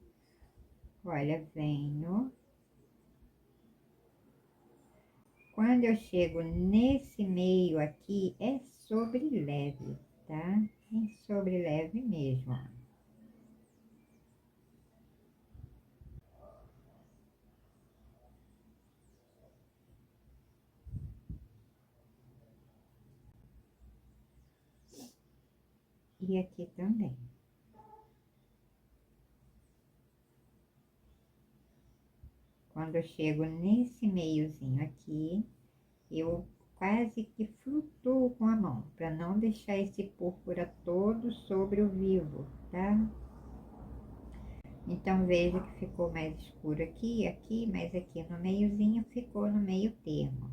S1: olha, venho. Quando eu chego nesse meio aqui, é sobre leve, tá? É sobre leve mesmo, ó. E aqui também. Quando eu chego nesse meiozinho aqui, eu quase que flutuo com a mão, para não deixar esse púrpura todo sobre o vivo, tá? Então, veja que ficou mais escuro aqui, mas aqui no meiozinho ficou no meio termo.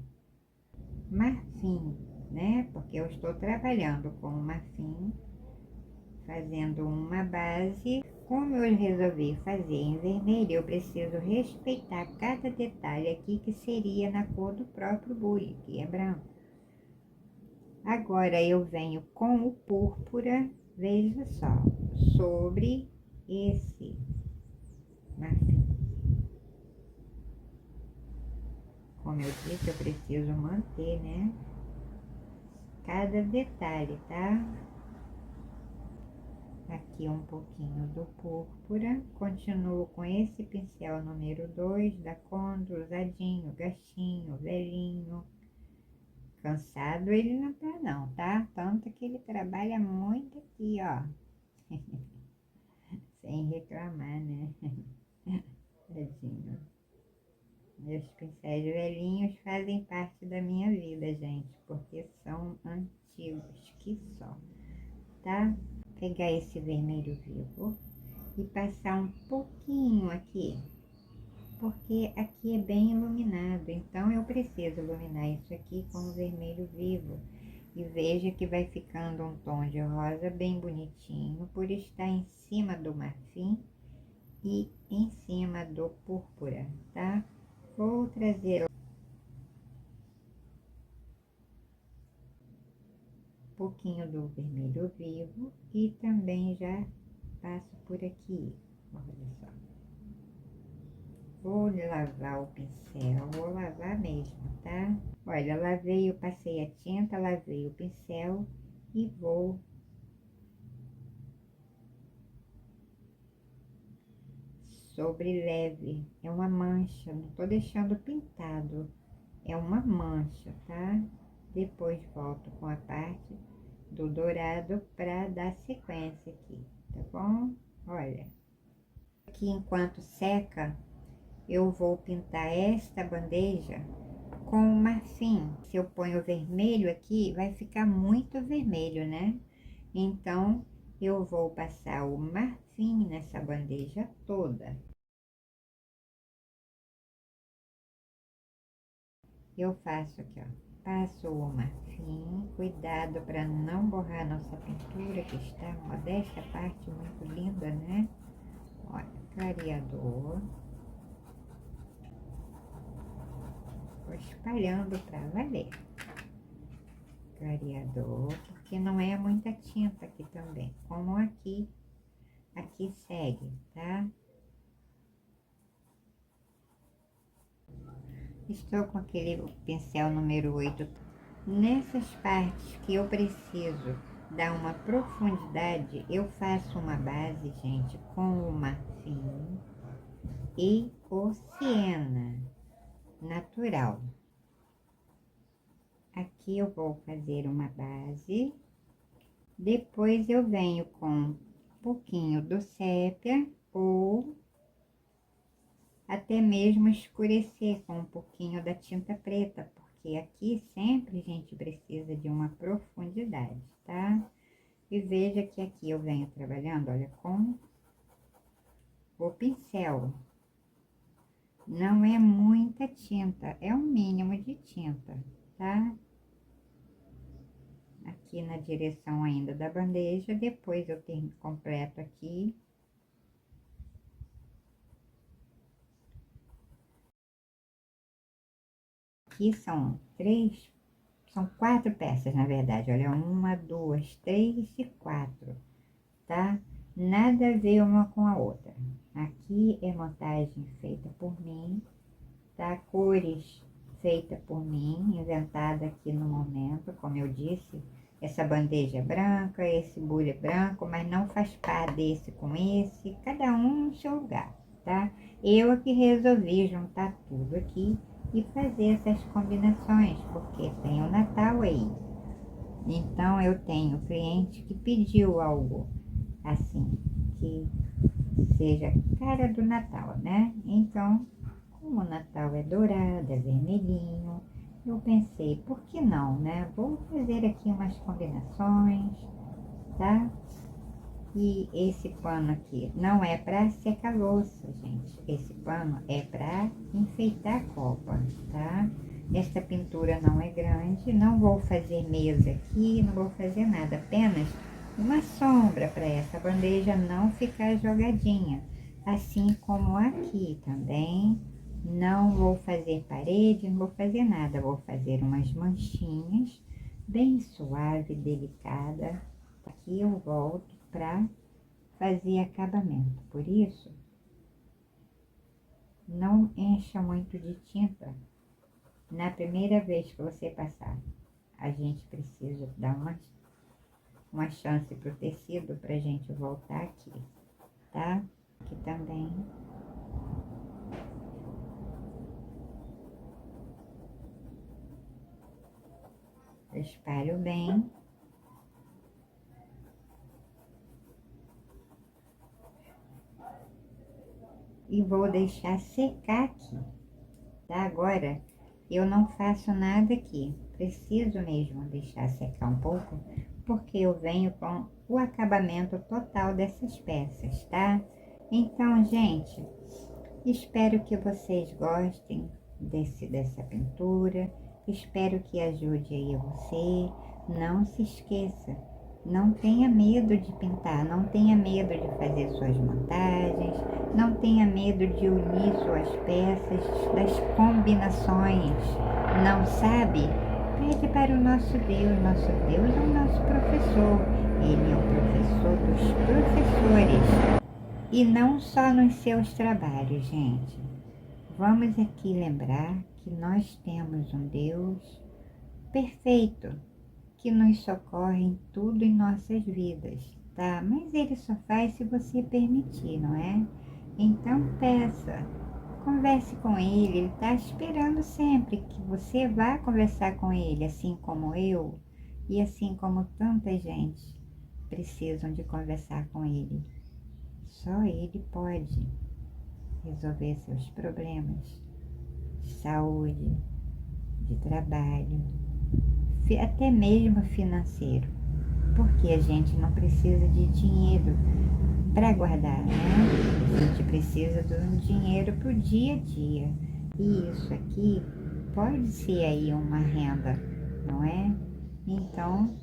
S1: Marfim, né? Porque eu estou trabalhando com marfim, fazendo uma base. Como eu resolvi fazer em vermelho, eu preciso respeitar cada detalhe aqui que seria na cor do próprio bule, que é branco. Agora eu venho com o púrpura, veja só, sobre esse marfim. Como eu disse, eu preciso manter, né, cada detalhe, tá? Aqui um pouquinho do púrpura, continuo com esse pincel número 2 da Condor, usadinho, gastinho, velhinho. Cansado ele não tá não, tá? Tanto que ele trabalha muito aqui, ó. Sem reclamar, né? Tadinho. Meus pincéis velhinhos fazem parte da minha vida, gente, porque são antigos, que só, tá? Pegar esse vermelho vivo e passar um pouquinho aqui, porque aqui é bem iluminado, então eu preciso iluminar isso aqui com o vermelho vivo. E veja que vai ficando um tom de rosa bem bonitinho, por estar em cima do marfim e em cima do púrpura, tá? Vou trazer um pouquinho do vermelho vivo e também já passo por aqui, olha só. Vou lavar o pincel, vou lavar mesmo, tá? Olha, lavei, eu passei a tinta, lavei o pincel e vou sobre leve. É uma mancha, não tô deixando pintado, é uma mancha, tá? Depois volto com a parte do dourado para dar sequência aqui, tá bom? Olha, aqui enquanto seca, eu vou pintar esta bandeja com marfim. Se eu ponho vermelho aqui, vai ficar muito vermelho, né? Então, eu vou passar o marfim nessa bandeja toda. Eu faço aqui, ó. Passo o marfim, cuidado para não borrar nossa pintura, que está, modéstia à parte, muito linda, né? Olha, clareador. Vou espalhando para valer. Clareador, porque não é muita tinta aqui também, como aqui segue, tá? Estou com aquele pincel número 8. Nessas partes que eu preciso dar uma profundidade, eu faço uma base, gente, com o marfim e o siena natural. Aqui eu vou fazer uma base, depois eu venho com um pouquinho do sépia ou até mesmo escurecer com um pouquinho da tinta preta, porque aqui sempre a gente precisa de uma profundidade, tá? E veja que aqui eu venho trabalhando, olha, com o pincel. Não é muita tinta, é um mínimo de tinta, tá? Aqui na direção ainda da bandeja, depois eu tenho completo aqui. Aqui são quatro peças, na verdade, olha, uma, duas, três e quatro, tá? Nada a ver uma com a outra. Aqui é montagem feita por mim, tá? Cores feita por mim, inventada aqui no momento, como eu disse, essa bandeja é branca, esse bule é branco, mas não faz par desse com esse, cada um no seu lugar, tá? Eu aqui resolvi juntar tudo aqui e fazer essas combinações, porque tem o Natal aí. Então, eu tenho cliente que pediu algo assim, que seja cara do Natal, né? Então, como o Natal é dourado, é vermelhinho, eu pensei, por que não, né? Vou fazer aqui umas combinações, tá? E esse pano aqui não é para secar louça, gente. Esse pano é para enfeitar a copa, tá? Esta pintura não é grande, não vou fazer mesa aqui, não vou fazer nada, apenas uma sombra para essa bandeja não ficar jogadinha. Assim como aqui também, não vou fazer parede, não vou fazer nada, vou fazer umas manchinhas bem suave, delicada. Aqui eu volto para fazer acabamento. Por isso, não encha muito de tinta na primeira vez que você passar. A gente precisa dar uma chance para o tecido para a gente voltar aqui, tá? Aqui também. Eu espalho bem. E vou deixar secar aqui, tá? Agora, eu não faço nada aqui. Preciso mesmo deixar secar um pouco, porque eu venho com o acabamento total dessas peças, tá? Então, gente, espero que vocês gostem dessa pintura. Espero que ajude aí você. Não se esqueça, não tenha medo de pintar, não tenha medo de fazer suas montagens, não tenha medo de unir suas peças, das combinações. Não sabe? Pede para o nosso Deus. Nosso Deus é o nosso professor. Ele é o professor dos professores. E não só nos seus trabalhos, gente. Vamos aqui lembrar que nós temos um Deus perfeito, que nos socorre em tudo em nossas vidas, tá? Mas Ele só faz se você permitir, não é? Então peça, converse com Ele está esperando sempre que você vá conversar com Ele, assim como eu e assim como tanta gente precisam de conversar com Ele. Só Ele pode resolver seus problemas de saúde, de trabalho, até mesmo financeiro, porque a gente não precisa de dinheiro para guardar, né? A gente precisa de um dinheiro para o dia a dia. E isso aqui pode ser aí uma renda, não é? Então,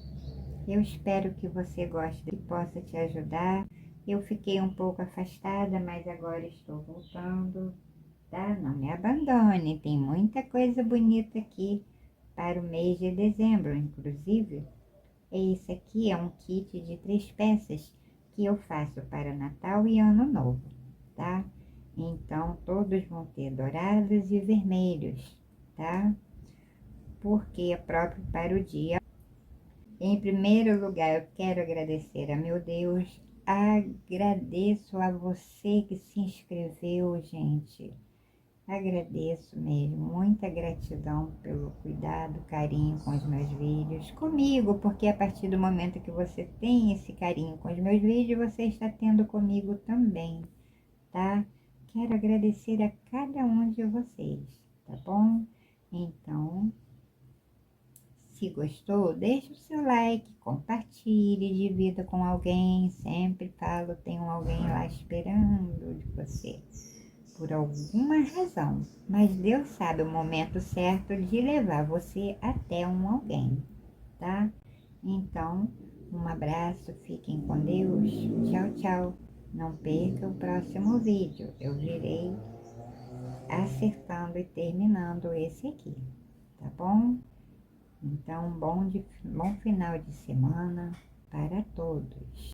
S1: eu espero que você goste, que possa te ajudar. Eu fiquei um pouco afastada, mas agora estou voltando, tá? Não me abandone, tem muita coisa bonita aqui para o mês de dezembro. Inclusive, esse aqui é um kit de 3 peças que eu faço para Natal e Ano Novo, tá? Então, todos vão ter dourados e vermelhos, tá? Porque é próprio para o dia. Em primeiro lugar, eu quero agradecer a meu Deus. Agradeço a você que se inscreveu, gente. Agradeço mesmo, muita gratidão pelo cuidado, carinho com os meus vídeos, comigo, porque a partir do momento que você tem esse carinho com os meus vídeos, você está tendo comigo também, tá? Quero agradecer a cada um de vocês, tá bom? Então, se gostou, deixa o seu like, compartilhe, divida com alguém, sempre falo, tem alguém lá esperando de você por alguma razão, mas Deus sabe o momento certo de levar você até alguém, tá? Então, um abraço, fiquem com Deus, tchau, tchau. Não perca o próximo vídeo, eu virei acertando e terminando esse aqui, tá bom? Então, bom final de semana para todos.